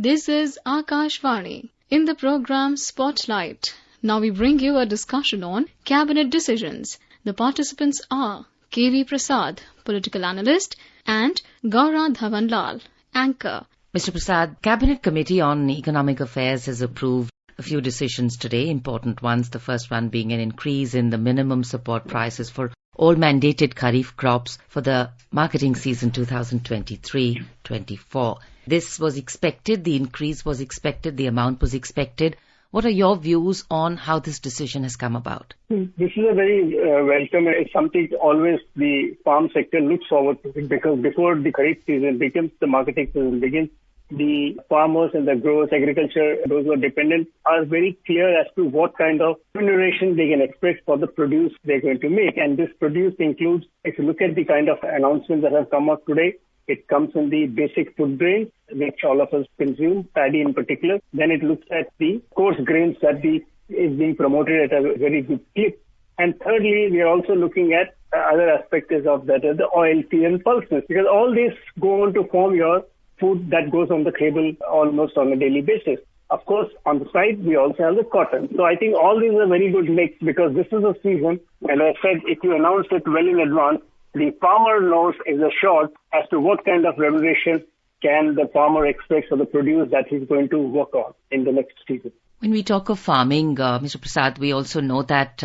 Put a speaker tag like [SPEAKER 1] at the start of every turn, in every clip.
[SPEAKER 1] This is Akashvani. In the program Spotlight, now we bring you a discussion on cabinet decisions. The participants are K.V. Prasad, political analyst, and Gaura Dhawanlal, anchor.
[SPEAKER 2] Mr. Prasad, Cabinet Committee on Economic Affairs has approved a few decisions today, important ones. The first one being an increase in the minimum support prices for all mandated Kharif crops for the marketing season 2023-24. This was expected, the increase was expected, the amount was expected. What are your views on how this decision has come about?
[SPEAKER 3] This is a very welcome. It's something always the farm sector looks forward to, because before the Kharif season begins, the marketing season begins, the farmers and the growers, agriculture, those who are dependent, are very clear as to what kind of remuneration they can expect for the produce they're going to make. And this produce includes, if you look at the kind of announcements that have come out today, it comes in the basic food grains, which all of us consume, paddy in particular. Then it looks at the coarse grains that is being promoted at a very good clip. And thirdly, we are also looking at other aspects of that, the oil, tea and pulses, because all these go on to form your food that goes on the table almost on a daily basis. Of course, on the side, we also have the cotton. So I think all these are very good mix, because this is a season, and I said if you announce it well in advance, the farmer knows is assured as to what kind of remuneration can the farmer expect for the produce that he's going to work on in the next season.
[SPEAKER 2] When we talk of farming, Mr. Prasad, we also know that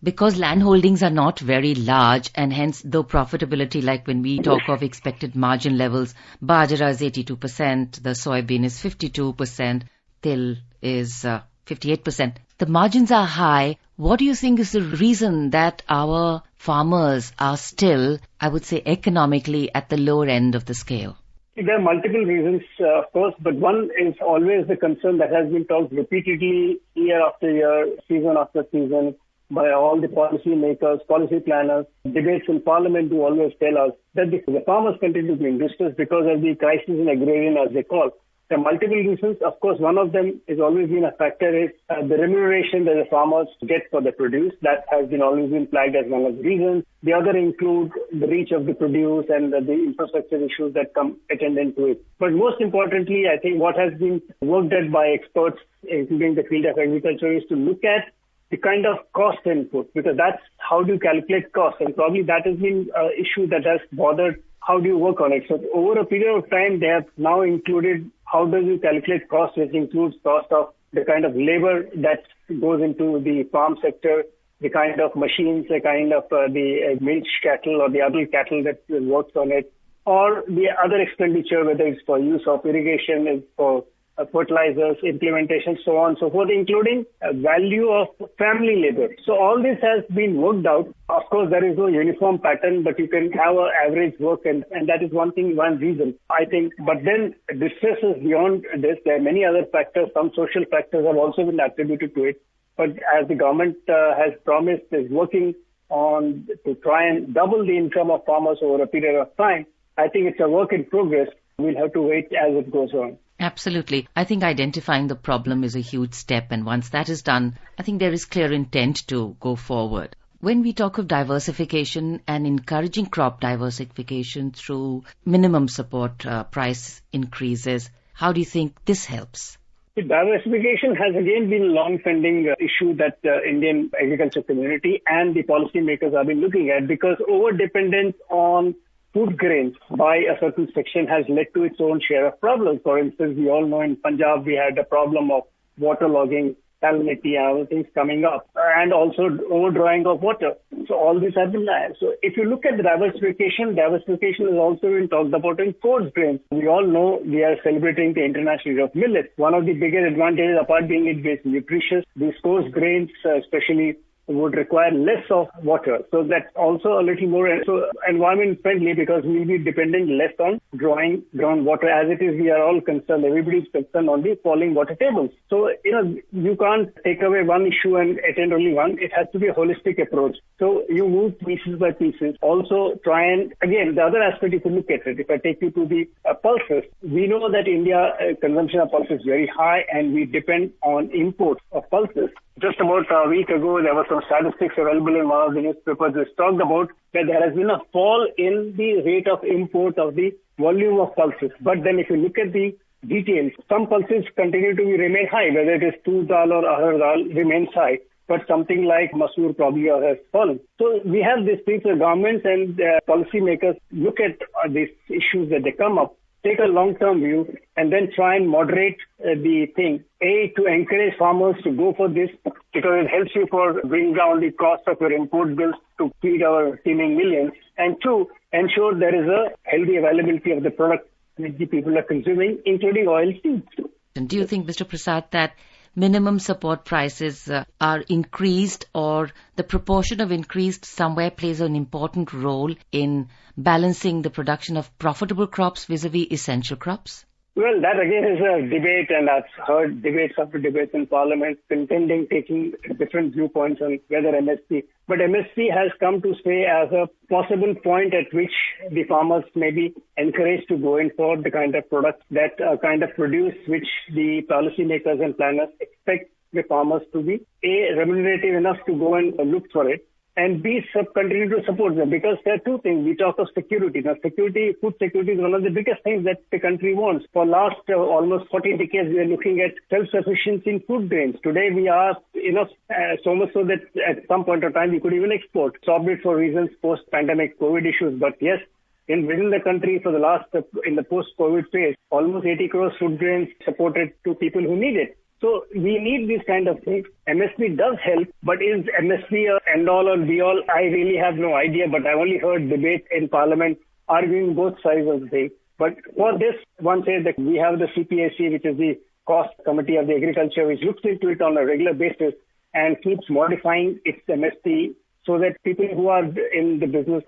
[SPEAKER 2] because land holdings are not very large, and hence though profitability, like when we talk of expected margin levels, bajra is 82%, the soybean is 52%, til is 58%. The margins are high. What do you think is the reason that our farmers are still, I would say, economically at the lower end of the scale?
[SPEAKER 3] There are multiple reasons, of course, but one is always the concern that has been talked repeatedly year after year, season after season, by all the policy makers, policy planners. Debates in Parliament do always tell us that the farmers continue to be in distress because of the crisis in agrarian, as they call. There are multiple reasons. Of course, one of them has always been a factor is the remuneration that the farmers get for the produce. That has been always been flagged as one of the reasons. The other include the reach of the produce and the infrastructure issues that come attendant to it. But most importantly, I think what has been worked at by experts, including the field of agriculture, is to look at the kind of cost input, because that's how do you calculate cost, and probably that has been an issue that has bothered how do you work on it. So over a period of time, they have now included how do you calculate cost, which includes cost of the kind of labor that goes into the farm sector, the kind of machines, the kind of the milch cattle or the other cattle that works on it, or the other expenditure, whether it's for use of irrigation, it's for fertilizers, implementation, so on and so forth, including a value of family labor. So all this has been worked out. Of course, there is no uniform pattern, but you can have an average work, and that is one reason, I think. But then distress is beyond this. There are many other factors. Some social factors have also been attributed to it. But as the government has promised, is working on to try and double the income of farmers over a period of time, I think it's a work in progress. We'll have to wait as it goes on.
[SPEAKER 2] Absolutely. I think identifying the problem is a huge step, and once that is done, I think there is clear intent to go forward. When we talk of diversification and encouraging crop diversification through minimum support price increases, how do you think this helps?
[SPEAKER 3] The diversification has again been a long-pending issue that the Indian agriculture community and the policymakers have been looking at, because over-dependence on food grains by a certain section has led to its own share of problems. For instance, we all know in Punjab we had a problem of waterlogging, salinity and other things coming up, and also overdrawing of water. So all these have been there. So if you look at the diversification has also been talked about in coarse grains. We all know we are celebrating the International Day of Millet. One of the bigger advantages, apart being it is nutritious, these coarse grains, especially would require less of water. So that's also a little more environment friendly, because we'll be dependent less on drawing groundwater. As it is, we are all concerned, everybody's concerned on the falling water tables. So, you can't take away one issue and attend only one. It has to be a holistic approach. So you move pieces by pieces. Also try and, again, the other aspect, if you look at it, if I take you to the pulses, we know that India consumption of pulses is very high and we depend on imports of pulses. Just about a week ago, there were some statistics available in one of the newspapers which talked about that there has been a fall in the rate of import of the volume of pulses. But then if you look at the details, some pulses continue to remain high, whether it is tur dal or arhar dal remains high. But something like masoor probably has fallen. So we have these things where governments and policymakers look at these issues that they come up, take a long-term view, and then try and moderate the thing. A, to encourage farmers to go for this because it helps you for bring down the cost of your import bills to feed our teeming millions. And two, ensure there is a healthy availability of the product which the people are consuming, including oil seeds.
[SPEAKER 2] And do you think, Mr. Prasad, that minimum support prices are increased, or the proportion of increased somewhere plays an important role in balancing the production of profitable crops vis-a-vis essential crops?
[SPEAKER 3] Well, that again is a debate, and I've heard debates after debates in Parliament contending, taking different viewpoints on whether MSP. But MSP has come to stay as a possible point at which the farmers may be encouraged to go in for the kind of products that kind of produce which the policymakers and planners expect the farmers to be A, remunerative enough to go and look for it, and B, continue to support them, because there are two things. We talk of security. Now, food security is one of the biggest things that the country wants. For last almost 40 decades, we are looking at self-sufficiency in food grains. Today, we are enough, so much so that at some point of time, we could even export. Stopped it for reasons post-pandemic COVID issues. But yes, within the country for the last, in the post-COVID phase, almost 80 crores food grains supported to people who need it. So we need these kind of things. MSP does help, but is MSP a end-all or be-all? I really have no idea, but I only heard debate in Parliament arguing both sides of the thing. But for this, one says that we have the CPAC, which is the Cost Committee of the Agriculture, which looks into it on a regular basis and keeps modifying its MSP so that people who are in the business,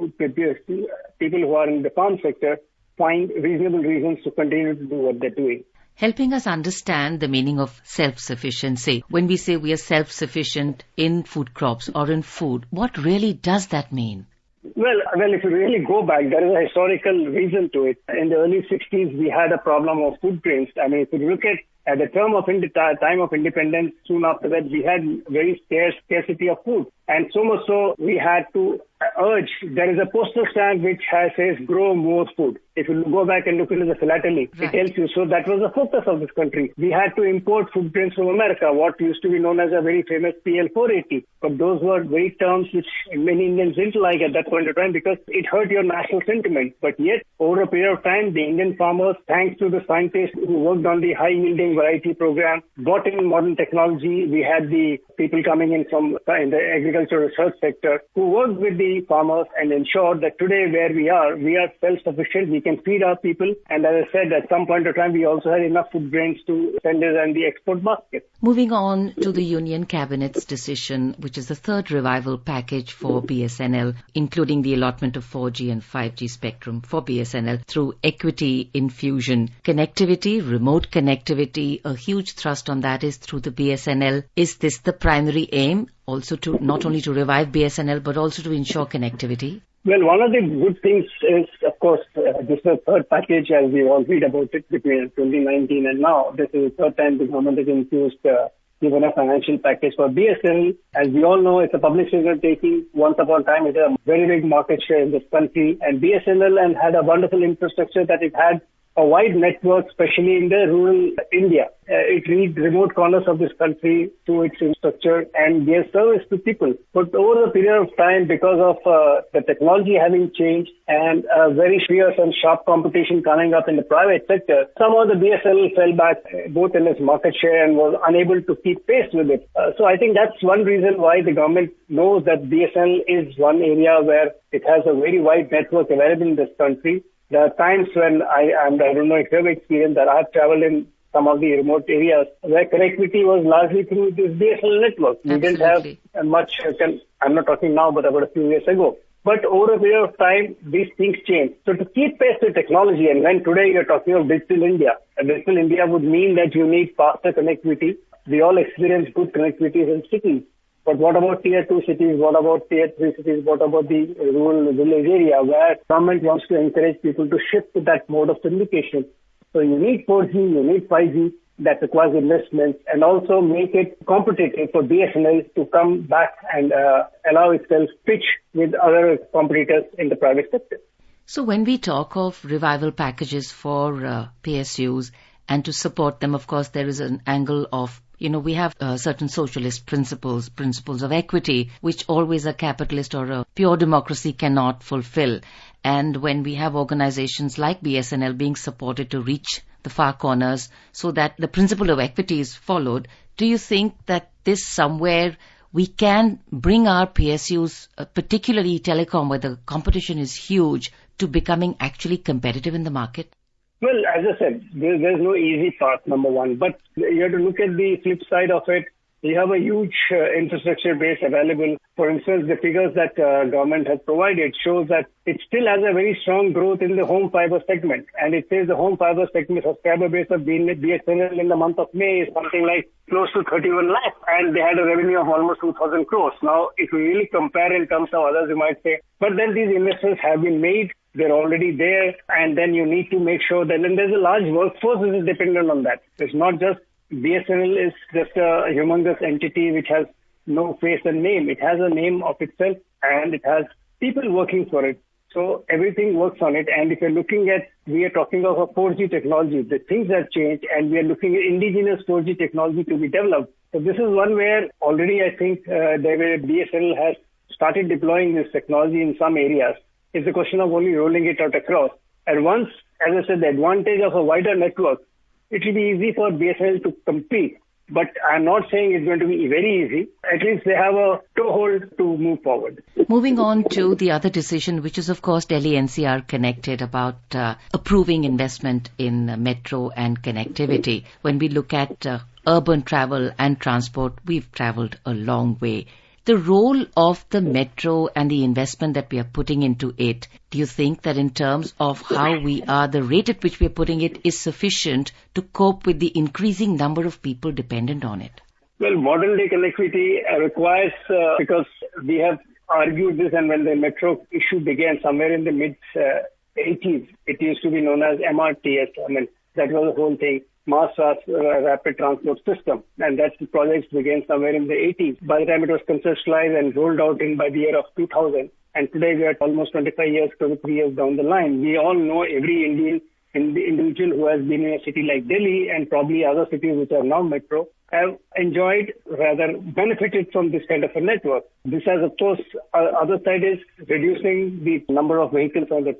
[SPEAKER 3] people who are in the farm sector, find reasonable reasons to continue to do what they're doing.
[SPEAKER 2] Helping us understand the meaning of self-sufficiency. When we say we are self-sufficient in food crops or in food, what really does that mean?
[SPEAKER 3] Well, if you really go back, there is a historical reason to it. In the early 60s, we had a problem of food grains. I mean, if you look at the time of independence, soon after that, we had very scarcity of food. And so much so, we had to urge, there is a postal stamp which says grow more food. If you go back and look into the philately, It tells you. So that was the focus of this country. We had to import food grains from America, what used to be known as a very famous PL 480. But those were very terms which many Indians didn't like at that point of time because it hurt your national sentiment. But yet, over a period of time, the Indian farmers, thanks to the scientists who worked on the high-yielding variety program, brought in modern technology. We had the people coming in in the agricultural research sector who worked with the farmers and ensured that today where we are self-sufficient. We can feed our people. And as I said, at some point of time, we also had enough food grains to send it in the export basket.
[SPEAKER 2] Moving on to the Union Cabinet's decision, which is the third revival package for BSNL, including the allotment of 4G and 5G spectrum for BSNL through equity infusion. Connectivity, remote connectivity, a huge thrust on that is through the BSNL. Is this the primary aim? Also to not only to revive BSNL, but also to ensure connectivity?
[SPEAKER 3] Well, one of the good things is, of course, this is the third package, as we all read about it, between 2019 and now. This is the third time the government has infused given a financial package for BSNL. As we all know, it's a public sector taking. Once upon a time, it had a very big market share in this country. And BSNL had a wonderful infrastructure that it had a wide network, especially in the rural India. It reached remote corners of this country through its infrastructure and gave service to people. But over the period of time, because of the technology having changed and very fierce and sharp competition coming up in the private sector, somehow the BSNL fell back both in its market share and was unable to keep pace with it. So I think that's one reason why the government knows that BSNL is one area where it has a very wide network available in this country. There are times when I don't know if you have experienced that I have traveled in some of the remote areas where connectivity was largely through this BSNL network. We didn't have much, I'm not talking now, but about a few years ago. But over a period of time, these things change. So to keep pace with technology, and when today you're talking of digital India, digital India would mean that you need faster connectivity. We all experience good connectivity in cities. But what about tier 2 cities? What about tier 3 cities? What about the rural village area where government wants to encourage people to shift to that mode of communication? So you need 4G, you need 5G. That requires investments and also make it competitive for BSNL to come back and allow itself pitch with other competitors in the private sector.
[SPEAKER 2] So when we talk of revival packages for PSUs And to support them, of course, there is an angle of, we have certain socialist principles of equity, which always a capitalist or a pure democracy cannot fulfill. And when we have organizations like BSNL being supported to reach the far corners so that the principle of equity is followed, do you think that this somewhere we can bring our PSUs, particularly telecom, where the competition is huge, to becoming actually competitive in the market?
[SPEAKER 3] Well, as I said, there's no easy path, number one. But you have to look at the flip side of it. You have a huge infrastructure base available. For instance, the figures that government has provided shows that it still has a very strong growth in the home fiber segment. And it says the home fiber segment subscriber base of BSNL in the month of May is something like close to 31 lakhs. And they had a revenue of almost 2,000 crores. Now, if you really compare in terms of others, you might say, but then these investments have been made. They're already there. And then you need to make sure that, and there's a large workforce which is dependent on that. It's not just BSNL is just a humongous entity which has no face and name. It has a name of itself and it has people working for it. So everything works on it. And if you're looking at, we are talking of a 4G technology, the things have changed and we are looking at indigenous 4G technology to be developed. So this is one where already I think BSNL has started deploying this technology in some areas. It's a question of only rolling it out across. And once, as I said, the advantage of a wider network, it will be easy for BSNL to compete. But I'm not saying it's going to be very easy. At least they have a toehold to move forward.
[SPEAKER 2] Moving on to the other decision, which is, of course, Delhi NCR connected about approving investment in metro and connectivity. When we look at urban travel and transport, we've traveled a long way. The role of the metro and the investment that we are putting into it, do you think that in terms of how we are, the rate at which we are putting it is sufficient to cope with the increasing number of people dependent on it?
[SPEAKER 3] Well, modern day connectivity requires, because we have argued this, and when the metro issue began somewhere in the mid-80s, it used to be known as MRTS. I mean, that was the whole thing. Mass Rapid Transport System, and that project began somewhere in the 80s. By the time it was conceptualized and rolled out by the year of 2000, and today we are almost 25 years, 23 years down the line. We all know every individual who has been in a city like Delhi and probably other cities which are now metro have enjoyed, rather benefited from this kind of a network. This has, of course, other side is reducing the number of vehicles on the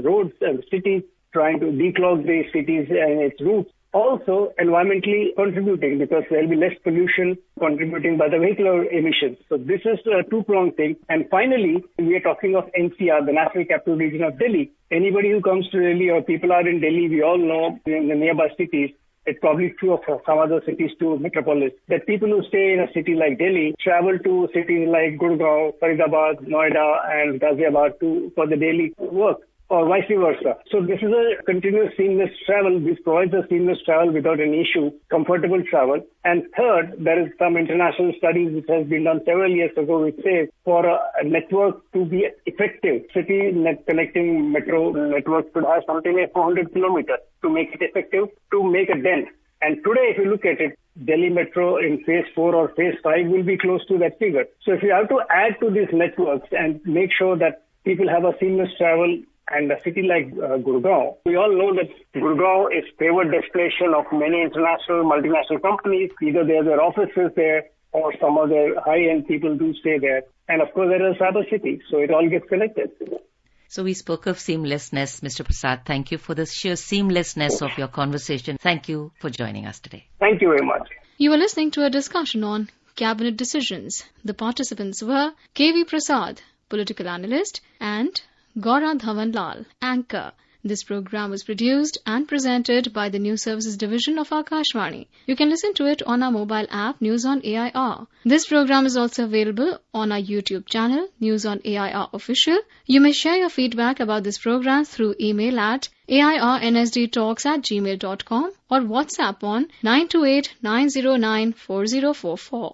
[SPEAKER 3] roads and the cities, trying to declog the cities and its routes. Also, environmentally contributing because there will be less pollution contributing by the vehicular emissions. So this is a two-pronged thing. And finally, we are talking of NCR, the National Capital Region of Delhi. Anybody who comes to Delhi or people are in Delhi, we all know in the nearby cities, it's probably true of some other cities too, metropolis, that people who stay in a city like Delhi travel to cities like Gurgaon, Faridabad, Noida and Ghaziabad for the daily work, or vice versa. So this is a continuous seamless travel. This provides a seamless travel without any issue, comfortable travel. And third, there is some international studies which has been done several years ago which says for a network to be effective, city connecting metro network should have something like 400 kilometers to make it effective, to make a dent. And today, if you look at it, Delhi Metro in phase 4 or phase 5 will be close to that figure. So if you have to add to these networks and make sure that people have a seamless travel, and a city like Gurgaon, we all know that Gurgaon is favored destination of many international, multinational companies. Either they have their offices there or some of their high-end people do stay there. And of course, there is Cyber City, so it all gets connected.
[SPEAKER 2] So we spoke of seamlessness, Mr. Prasad. Thank you for the sheer seamlessness of your conversation. Thank you for joining us today.
[SPEAKER 3] Thank you very much.
[SPEAKER 1] You were listening to a discussion on cabinet decisions. The participants were KV Prasad, political analyst, and Gaura Dhawanlal, anchor. This program was produced and presented by the News Services Division of Akashvani. You can listen to it on our mobile app, News on AIR. This program is also available on our YouTube channel, News on AIR Official. You may share your feedback about this program through email at airnsdtalks@gmail.com or WhatsApp on 928-909-4044.